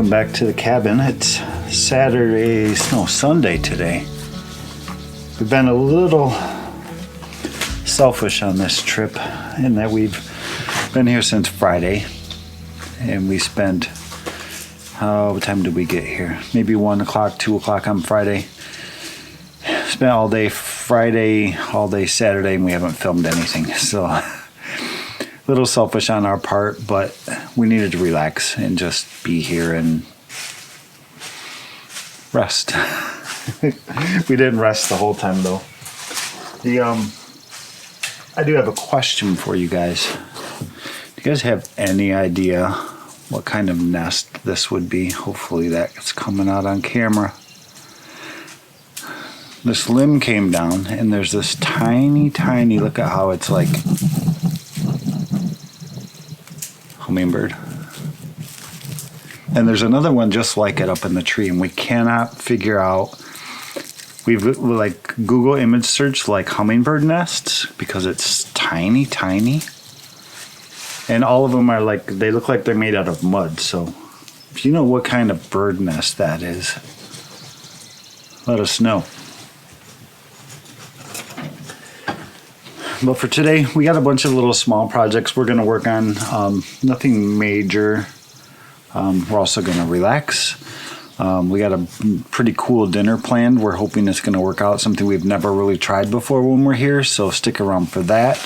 Welcome back to the cabin. It's Sunday today. We've been a little selfish on this trip in that we've been here since Friday, and we spent, what time did we get here? Maybe 1 o'clock, 2 o'clock on Friday. Spent all day Friday, all day Saturday, and we haven't filmed anything. So a little selfish on our part, but we needed to relax and just be here and rest. We didn't rest the whole time though. I do have a question for you guys. Do you guys have any idea what kind of nest this would be? Hopefully that's coming out on camera. This limb came down and there's this tiny, look at how it's like hummingbird. And there's another one just like it up in the tree, and we cannot figure out. We've like Google image search like hummingbird nests because it's tiny. And all of them are like, they look like they're made out of mud. So if you know what kind of bird nest that is, let us know. But for today, we got a bunch of little small projects we're going to work on. Nothing major. We're also going to relax. We got a pretty cool dinner planned. We're hoping it's going to work out, something we've never really tried before when we're here. So stick around for that.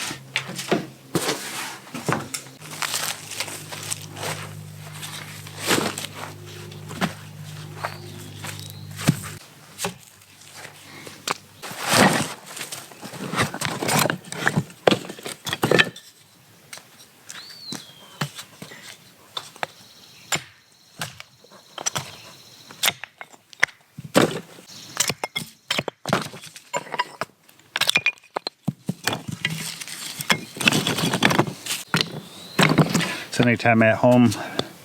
So anytime at home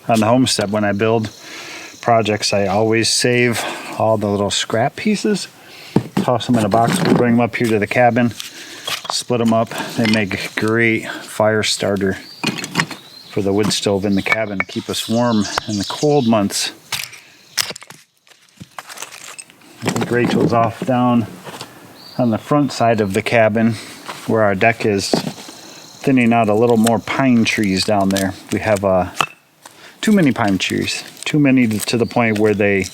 on the homestead, when I build projects, I always save all the little scrap pieces, toss them in a box. We bring them up here to the cabin, split them up. They make great fire starter for the wood stove in the cabin to keep us warm in the cold months. I think Rachel's off down on the front side of the cabin where our deck is, thinning out a little more pine trees down there. We have too many pine trees, too many to the point where it's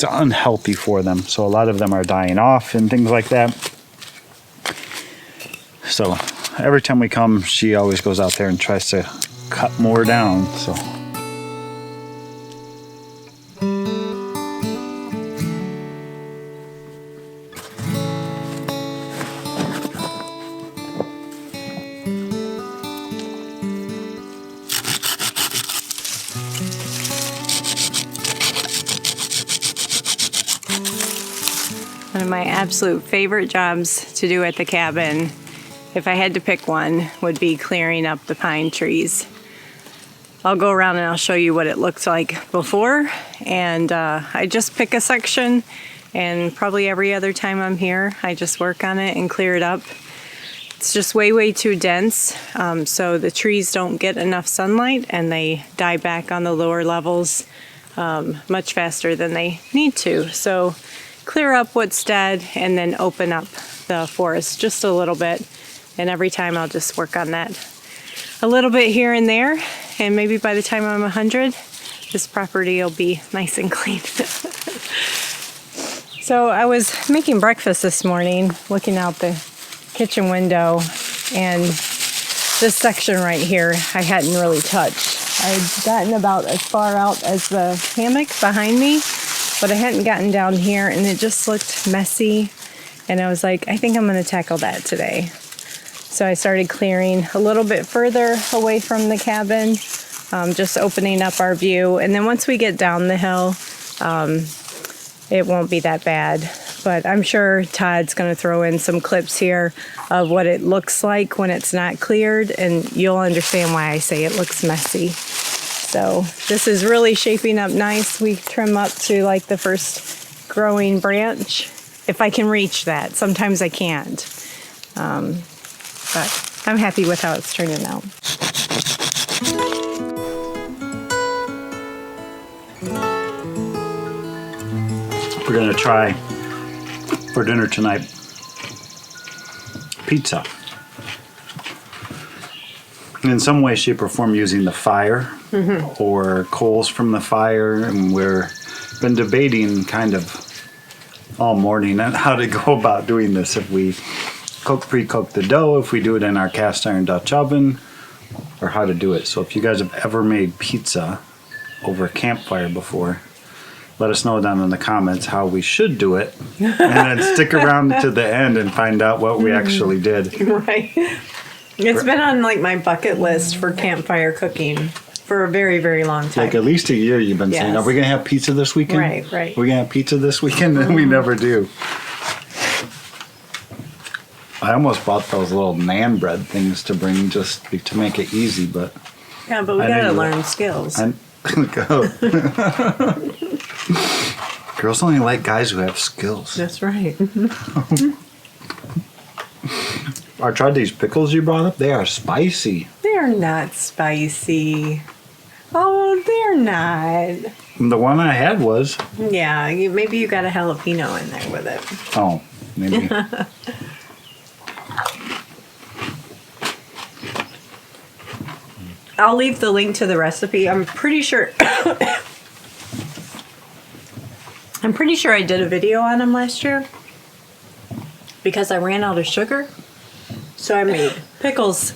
unhealthy for them. So a lot of them are dying off and things like that. So every time we come, she always goes out there and tries to cut more down. So. One of my absolute favorite jobs to do at the cabin, if I had to pick one, would be clearing up the pine trees. I'll go around and I'll show you what it looks like before, and I just pick a section, and probably every other time I'm here I just work on it and clear it up. It's just way too dense, so the trees don't get enough sunlight and they die back on the lower levels much faster than they need to. So clear up what's dead and then open up the forest just a little bit, and every time I'll just work on that a little bit here and there, and maybe by the time I'm 100 this property will be nice and clean. So I was making breakfast this morning, looking out the kitchen window, and this section right here I hadn't really touched. I had gotten about as far out as the hammock behind me, but I hadn't gotten down here, and it just looked messy, and I was like, I think I'm going to tackle that today. So I started clearing a little bit further away from the cabin, just opening up our view, and then once we get down the hill, it won't be that bad. But I'm sure Todd's going to throw in some clips here of what it looks like when it's not cleared, and you'll understand why I say it looks messy. So this is really shaping up nice. We trim up to like the first growing branch, if I can reach that. Sometimes I can't. But I'm happy with how it's turning out. we're gonna try for dinner tonight pizza. In some way, shape, or form using the fire or coals from the fire, and we're been debating kind of all morning on how to go about doing this. If we pre-cook the dough, if we do it in our cast iron Dutch oven, or how to do it. So if you guys have ever made pizza over a campfire before, let us know down in the comments how we should do it, and then stick around to the end and find out what we actually did. Right. It's been on like my bucket list for campfire cooking for a very, very long time. Like at least a year you've been saying, Yes. are we going to have pizza this weekend? Right. We're going to have pizza this weekend? And we never do. I almost bought those little naan bread things to bring just to make it easy, but... Yeah, but we I got to know you- learn skills. Girls only like guys who have skills. That's right. I tried these pickles you brought up. They are spicy. They're not spicy. Oh, they're not. The one I had was... Yeah, maybe you got a jalapeno in there with it. Oh, maybe. I'll leave the link to the recipe. I'm pretty sure I did a video on them last year because I ran out of sugar. So I made pickles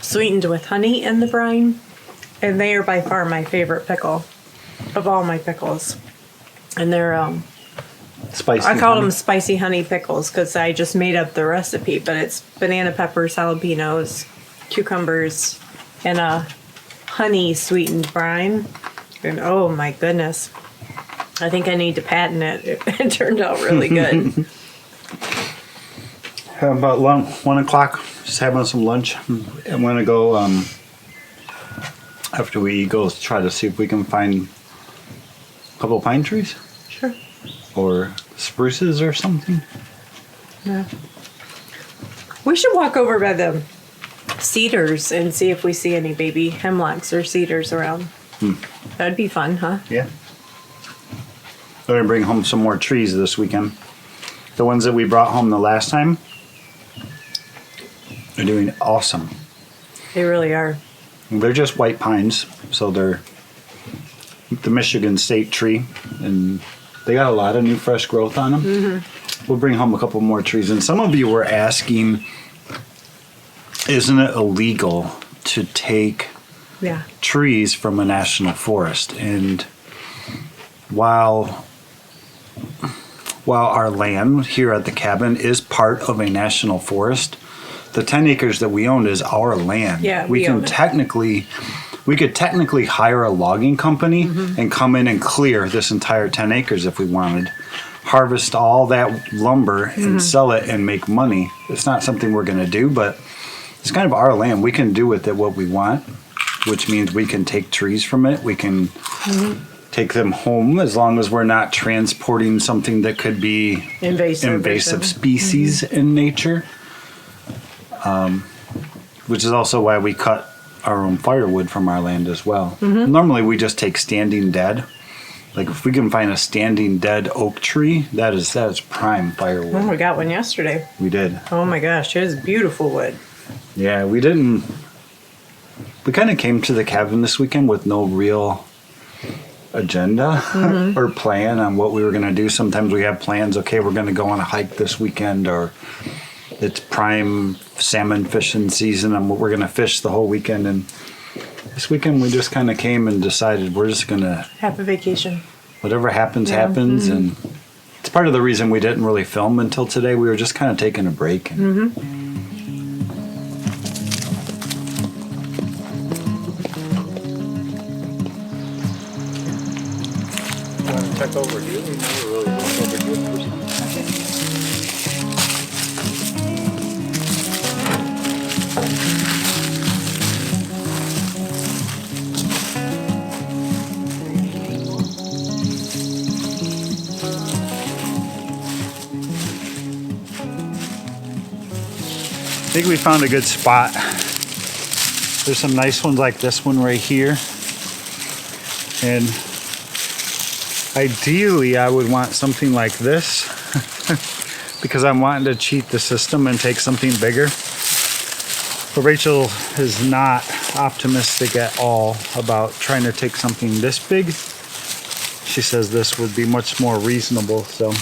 sweetened with honey in the brine, and they are by far my favorite pickle of all my pickles. And they're Spicy. I call honey. them spicy honey pickles because I just made up the recipe, but it's banana peppers, jalapenos, cucumbers, and a honey sweetened brine. And oh my goodness, I think I need to patent it. It turned out really good. How about 1 o'clock? Just having some lunch. I'm gonna go after we eat. Go try to see if we can find a couple pine trees Sure. or spruces or something. Yeah. We should walk over by the cedars and see if we see any baby hemlocks or cedars around. That'd be fun, huh? Yeah. We're gonna bring home some more trees this weekend. The ones that we brought home the last time are doing awesome. They really are. They're just white pines, so they're the Michigan State tree, and they got a lot of new fresh growth on them. We'll bring home a couple more trees. And some of you were asking, isn't it illegal to take Yeah. trees from a national forest? And while our land here at the cabin is part of a national forest, the 10 acres that we own is our land. Yeah, we we own can it. we could technically hire a logging company and come in and clear this entire 10 acres if we wanted, harvest all that lumber and sell it and make money. It's not something we're going to do, but it's kind of our land. We can do with it what we want, which means we can take trees from it. We can take them home as long as we're not transporting something that could be invasive species in nature. Which is also why we cut our own firewood from our land as well. Normally we just take standing dead. Like if we can find a standing dead oak tree, that is prime firewood. Oh, we got one yesterday. We did. Oh my gosh, it is beautiful wood. Yeah, we didn't. We kind of came to the cabin this weekend with no real agenda or plan on what we were going to do. Sometimes we have plans. Okay, we're going to go on a hike this weekend, or it's prime salmon fishing season and we're going to fish the whole weekend. And this weekend we just kind of came and decided we're just going to Have a vacation. whatever happens, happens. And it's part of the reason we didn't really film until today. We were just kind of taking a break. And want to check over here? We never really looked over here first. I think we found a good spot. There's some nice ones like this one right here. And Ideally, I would want something like this because I'm wanting to cheat the system and take something bigger. But Rachel is not optimistic at all about trying to take something this big. She says this would be much more reasonable, so.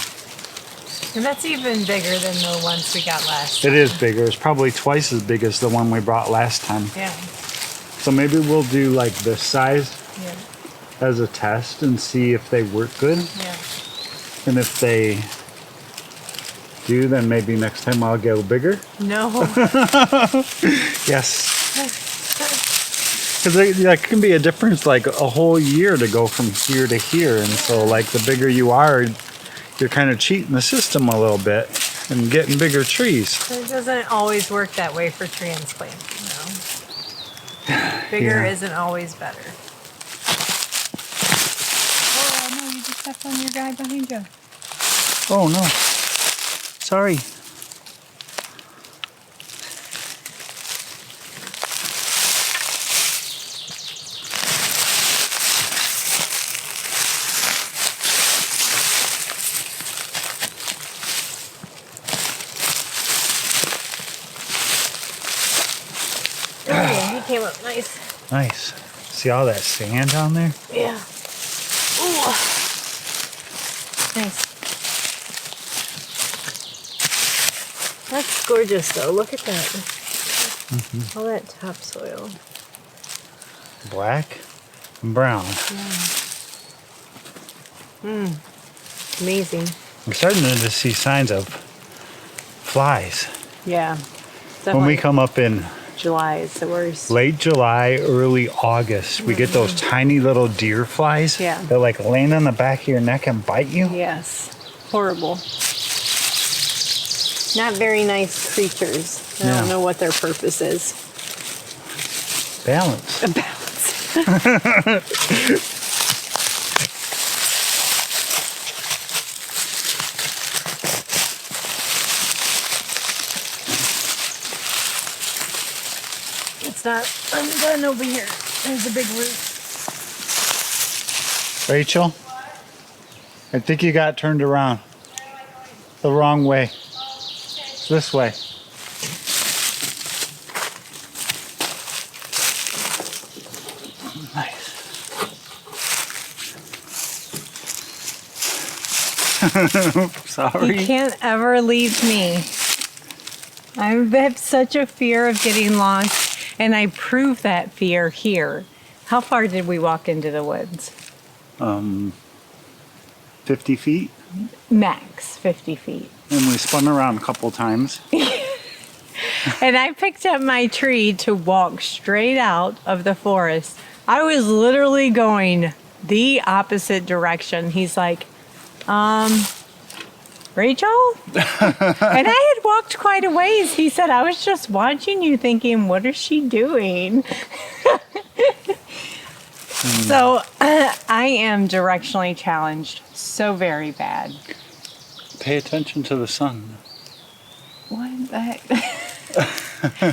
And that's even bigger than the ones we got last time. It is bigger. It's probably twice as big as the one we brought last time. Yeah. So maybe we'll do like this size Yeah. as a test and see if they work good. Yeah. And if they do, then maybe next time I'll go bigger. No. Yes. Because that can be a difference like a whole year to go from here to here. And so like the bigger you are, you're kind of cheating the system a little bit and getting bigger trees. It doesn't always work that way for transplanting, though. Bigger Yeah. isn't always better. Oh, no, you just stepped on your guy behind you. Oh no. Sorry. Oh, yeah, he came up nice. Nice. See all that sand down there? Yeah. Ooh. Nice. That's gorgeous, though. Look at that. All that topsoil. Black and brown. Amazing. I'm starting to see signs of flies. Yeah. When we come up in July is the worst. late July, early August, we get those tiny little deer flies. Yeah. That like land on the back of your neck and bite you. Yes. Horrible. Not very nice creatures. I Yeah. don't know what their purpose is. Balance. A balance. It's not undone over here. There's a big root. Rachel, I think you got turned around the wrong way. This way. Nice. Sorry. You can't ever leave me. I have such a fear of getting lost, and I prove that fear here. How far did we walk into the woods? 50 feet. Max 50 feet. And we spun around a couple times. And I picked up my tree to walk straight out of the forest. I was literally going the opposite direction. He's like, Rachel? And I had walked quite a ways. He said, I was just watching you thinking, what is she doing? So I am directionally challenged so very bad. Pay attention to the sun. What the heck?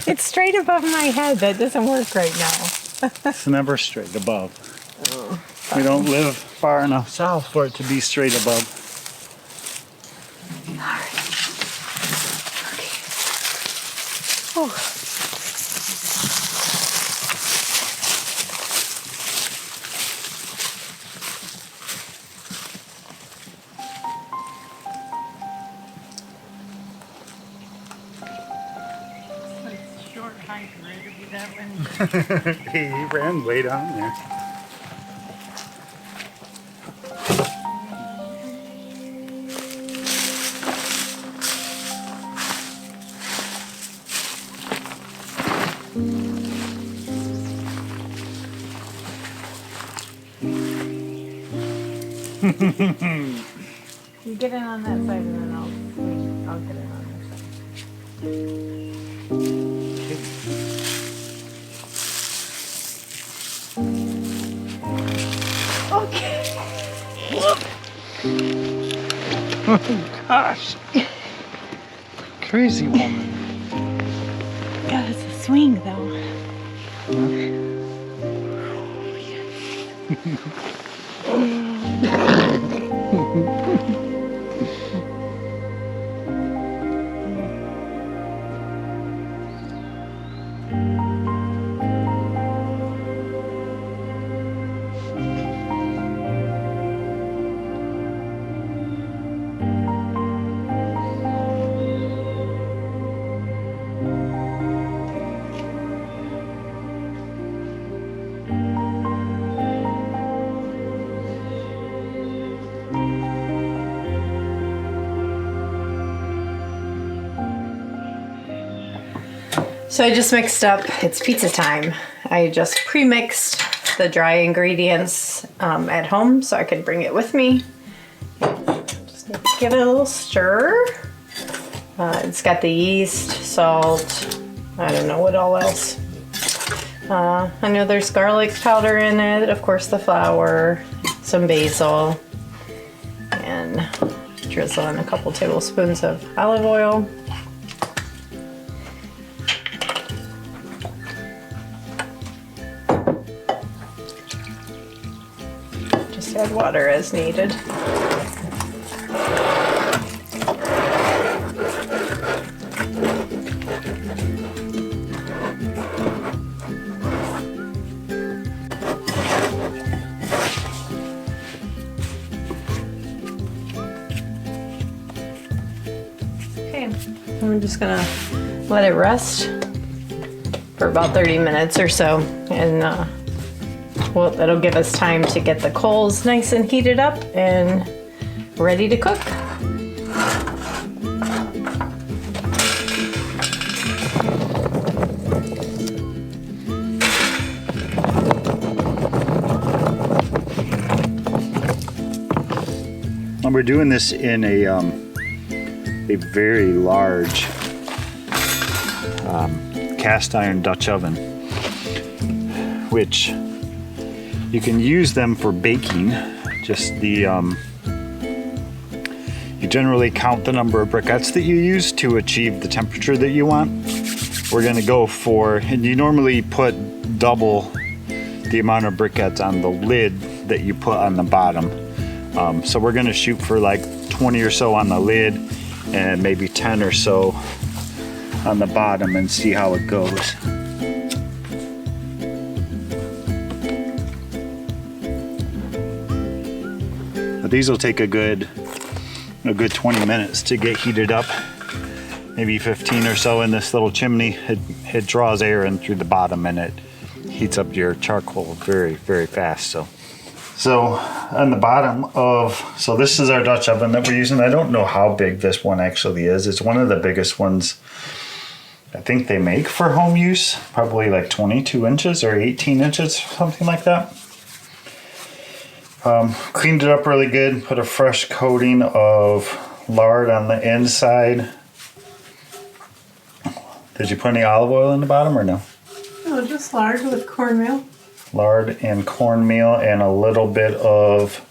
It's straight above my head. That doesn't work right now. It's never straight above. We don't live far enough south for it to be straight above. All right. Okay. Oh. Short hike, ready to be that one. He ran way down there. You get in on that side and then I'll get in on this side. Okay. Oh gosh. Crazy woman. God, it's a swing though. So I just mixed up, it's pizza time. I just pre-mixed the dry ingredients at home so I could bring it with me. Just need to give it a little stir. It's got the yeast, salt, I don't know what all else. I know there's garlic powder in it, of course the flour, some basil, and drizzle in a couple tablespoons of olive oil. Just add water as needed. I'm just gonna let it rest for about 30 minutes or so, and well, that'll give us time to get the coals nice and heated up and ready to cook. And we're doing this in a very large cast iron Dutch oven, which you can use them for baking. Just the you generally count the number of briquettes that you use to achieve the temperature that you want. We're going to go for, and you normally put double the amount of briquettes on the lid that you put on the bottom. So we're going to shoot for like 20 or so on the lid and maybe 10 or so on the bottom and see how it goes. But these will take a good 20 minutes to get heated up, maybe 15 or so in this little chimney. It draws air in through the bottom and it heats up your charcoal very, very fast. So on the bottom of, so this is our Dutch oven that we're using. I don't know how big this one actually is. It's one of the biggest ones I think they make for home use, probably like 22 inches or 18 inches, something like that. Cleaned it up really good, put a fresh coating of lard on the inside. Did you put any olive oil in the bottom or no? No, just lard with cornmeal. Lard and cornmeal and a little bit of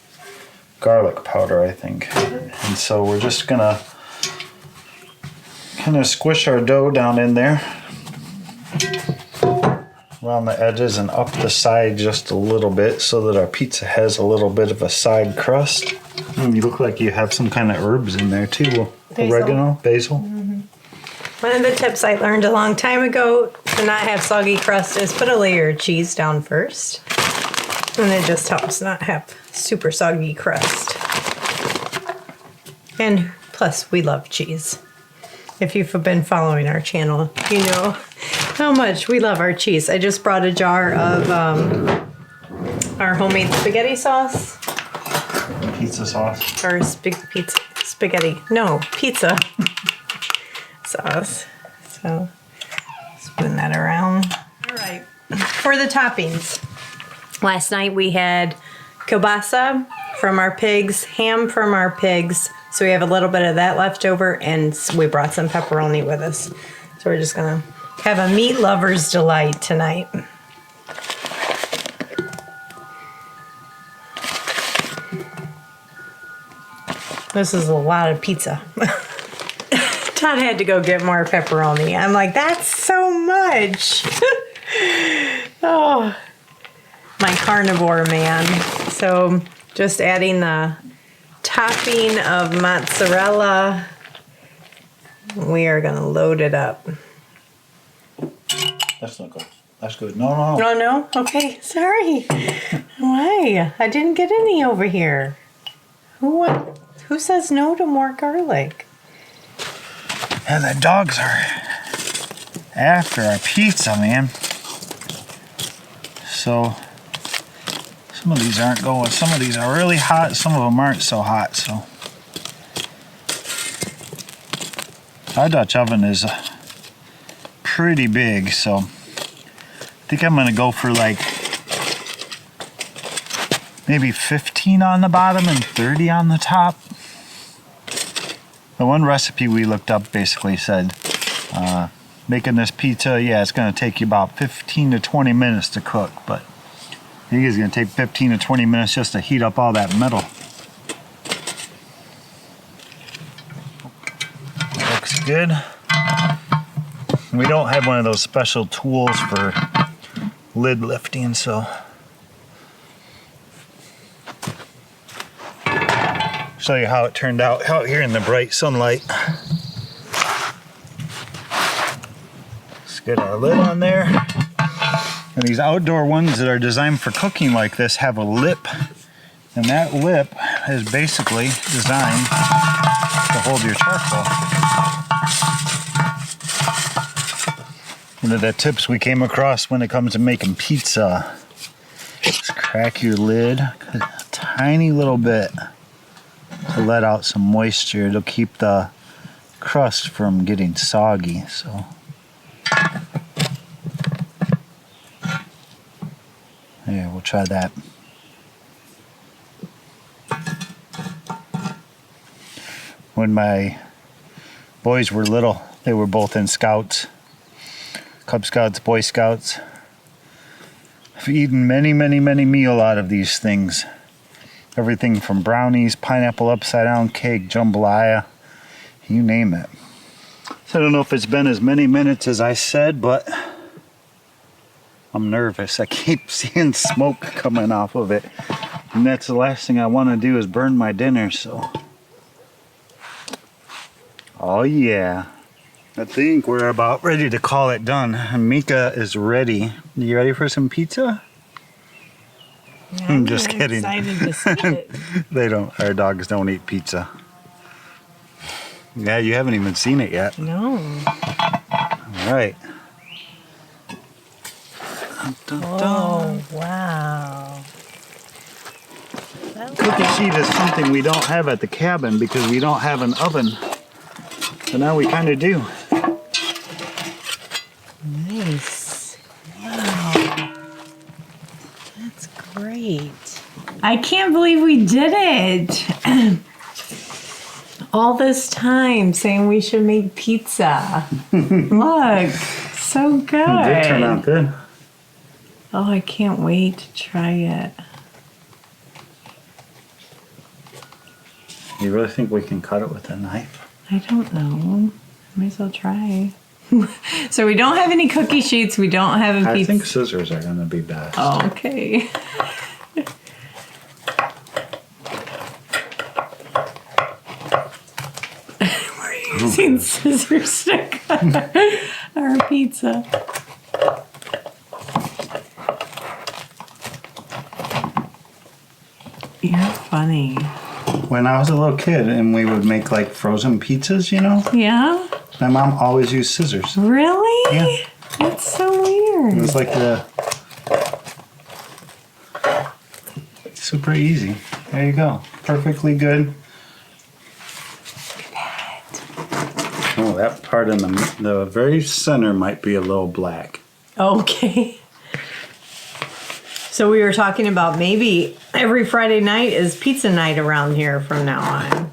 garlic powder, I think. And so we're just gonna kind of squish our dough down in there around the edges and up the side just a little bit so that our pizza has a little bit of a side crust. And you look like you have some kind of herbs in there too. Basil. Oregano, basil. One of the tips I learned a long time ago to not have soggy crust is put a layer of cheese down first. And it just helps not have super soggy crust. And plus, we love cheese. If you've been following our channel, you know how much we love our cheese. I just brought a jar of our homemade spaghetti sauce. Pizza sauce. Or spaghetti. No, pizza. Sauce. So spoon that around. All right, for the toppings. Last night we had kielbasa from our pigs, ham from our pigs. So we have a little bit of that left over, and we brought some pepperoni with us. So we're just gonna have a meat lover's delight tonight. This is a lot of pizza. Todd had to go get more pepperoni. I'm like, that's so much. Oh, my carnivore man. So just adding the top topping of mozzarella. We are going to load it up. That's not good. That's good. No. Oh, no? Okay, sorry. Why? I didn't get any over here. Who says no to more garlic? Yeah, the dogs are after our pizza, man. So, some of these aren't going. Some of these are really hot. Some of them aren't so hot, so. Our Dutch oven is pretty big, so I think I'm gonna go for like maybe 15 on the bottom and 30 on the top. The one recipe we looked up basically said making this pizza, yeah, it's gonna take you about 15 to 20 minutes to cook, but I think it's gonna take 15 to 20 minutes just to heat up all that metal. Looks good. We don't have one of those special tools for lid lifting, so show you how it turned out here in the bright sunlight. Let's get our lid on there. And these outdoor ones that are designed for cooking like this have a lip, and that lip is basically designed to hold your charcoal. One of the tips we came across when it comes to making pizza is crack your lid a tiny little bit to let out some moisture. It'll keep the crust from getting soggy. So yeah, we'll try that. When my boys were little, they were both in Scouts. Cub Scouts, Boy Scouts. I've eaten many meal out of these things. Everything from brownies, pineapple upside down cake, jambalaya, you name it. So I don't know if it's been as many minutes as I said, but I'm nervous. I keep seeing smoke coming off of it. And that's the last thing I want to do is burn my dinner, so. Oh yeah. I think we're about ready to call it done. Mika is ready. You ready for some pizza? Yeah, I'm just kidding. Excited to see it. They don't. Our dogs don't eat pizza. Yeah, you haven't even seen it yet. No. All right. Oh, wow. Cookie sheet is something we don't have at the cabin because we don't have an oven. So now we kind of do. Nice. Wow. That's great. I can't believe we did it. All this time saying we should make pizza. Look, so good. It did turn out good. Oh, I can't wait to try it. You really think we can cut it with a knife? I don't know. Might as well try. So we don't have any cookie sheets. We don't have a I pizza. think scissors are going to be best. Oh, okay. We're using scissors to cut our pizza. You're funny. When I was a little kid and we would make like frozen pizzas, you know, Yeah? my mom always used scissors. Really? Yeah. That's so weird. It was like the super easy. There you go. Perfectly good. Oh, that part in the very center might be a little black. Okay. So we were talking about maybe every Friday night is pizza night around here from now on.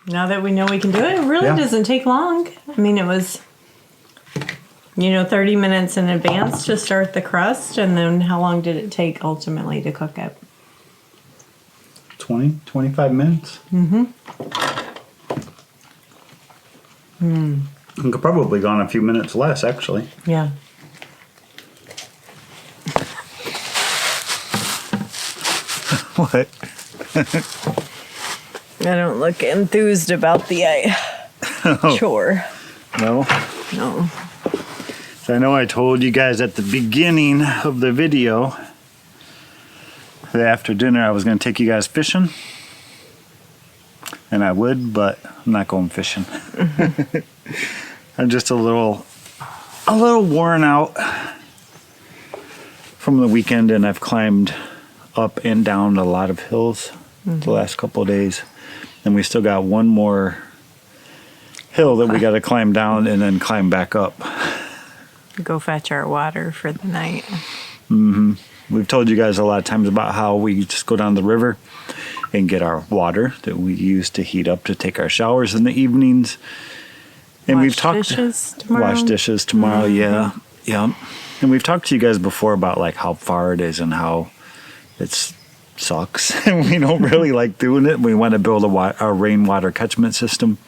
Now that we know we can do it, it really doesn't take long. I mean, it was, 30 minutes in advance to start the crust, and then how long did it take ultimately to cook it? 20, 25 minutes. It could probably gone a few minutes less, actually. Yeah. What? I don't look enthused about the chore. No? No. So I know I told you guys at the beginning of the video that after dinner I was going to take you guys fishing. And I would, but I'm not going fishing. I'm just a little worn out from the weekend, and I've climbed up and down a lot of hills the last couple of days. And we still got one more hill that we got to climb down and then climb back up. Go fetch our water for the night. We've told you guys a lot of times about how we just go down the river and get our water that we use to heat up to take our showers in the evenings. And we've talked dishes tomorrow. Wash dishes tomorrow, yeah. And we've talked to you guys before about like how far it is and how it sucks and we don't really like doing it. We want to build a rainwater catchment system,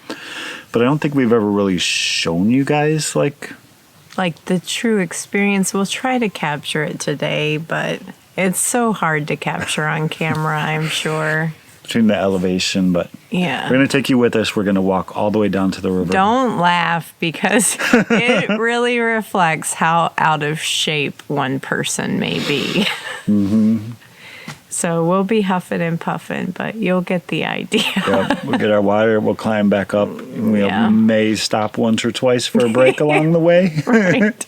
but I don't think we've ever really shown you guys like the true experience. We'll try to capture it today, but it's so hard to capture on camera, I'm sure. Between the elevation, but yeah. We're going to take you with us. We're going to walk all the way down to the river. Don't laugh, because it really reflects how out of shape one person may be. So we'll be huffing and puffing, but you'll get the idea. Yep, we'll get our water, we'll climb back up, and we may stop once or twice for a break along the way. Right.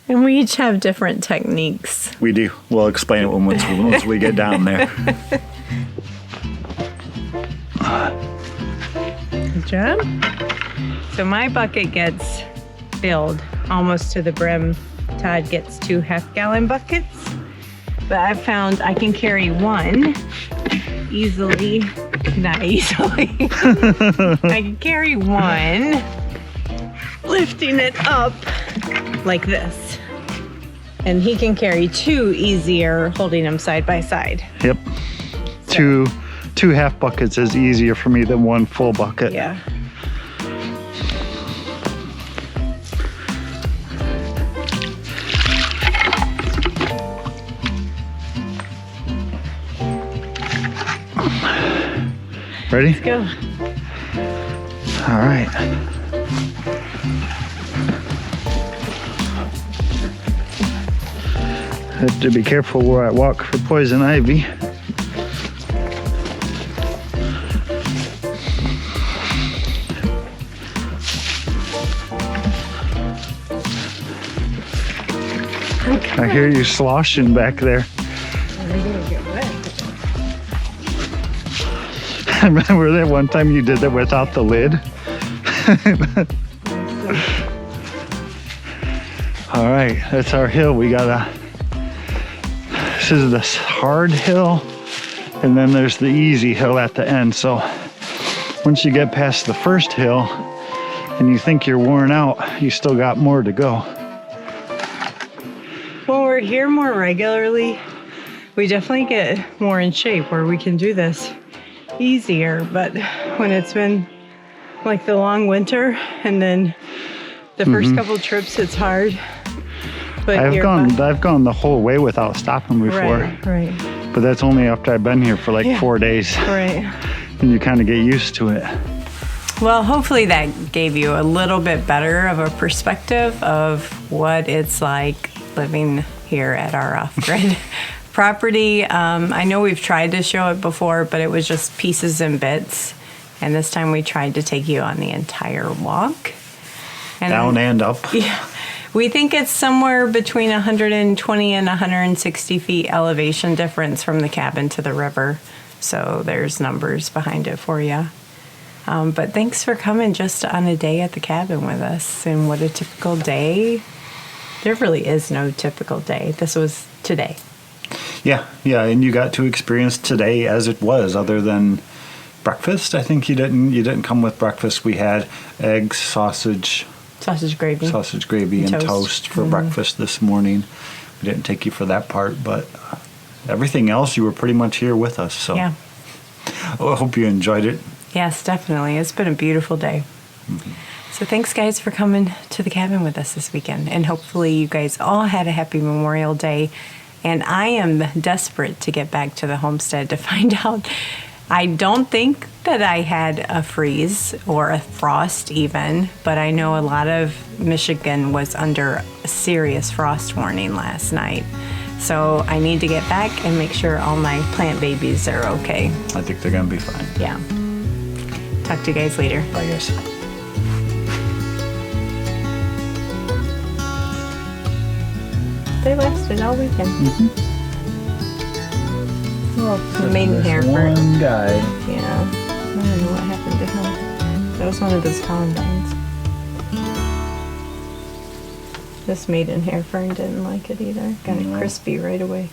And we each have different techniques. We do. We'll explain it once we get down there. Good job. So my bucket gets filled almost to the brim. Todd gets 2 half-gallon buckets. But I've found I can carry one easily. Not easily. I can carry one, lifting it up like this. And he can carry 2 easier, holding them side by side. Yep. So. Two half buckets is easier for me than one full bucket. Yeah. Ready? Let's go. All right. Have to be careful where I walk for poison ivy. I hear you sloshing back there. I remember that one time you did that without the lid. All right, that's our hill. This is the hard hill, and then there's the easy hill at the end. So once you get past the first hill and you think you're worn out, you still got more to go. When we're here more regularly, we definitely get more in shape where we can do this easier. But when it's been like the long winter and then the first couple trips, it's hard. But I've gone the whole way without stopping before. Right. But that's only after I've been here for like 4 days. Right. And you kind of get used to it. Well, hopefully that gave you a little bit better of a perspective of what it's like living here at our off-grid property. I know we've tried to show it before, but it was just pieces and bits. And this time we tried to take you on the entire walk. Down and up. Yeah. We think it's somewhere between 120 and 160 feet elevation difference from the cabin to the river. So there's numbers behind it for you. But thanks for coming just on a day at the cabin with us. And what a typical day. There really is no typical day. This was today. Yeah, and you got to experience today as it was, other than breakfast. I think you didn't come with breakfast. We had eggs, sausage gravy, and toast for breakfast this morning. We didn't take you for that part, but everything else you were pretty much here with us. So yeah. I hope you enjoyed it. Yes, definitely. It's been a beautiful day. So thanks, guys, for coming to the cabin with us this weekend. And hopefully you guys all had a happy Memorial Day And I am desperate to get back to the homestead to find out. I don't think that I had a freeze or a frost even, but I know a lot of Michigan was under a serious frost warning last night. So I need to get back and make sure all my plant babies are okay. I think they're gonna be fine. Yeah. Talk to you guys later. Bye, guys. They lasted all weekend. Well, the maiden hair for one guy. yeah. I don't know what happened to him. That was one of those columbines. This maiden hair fern didn't like it either. Got it crispy right away.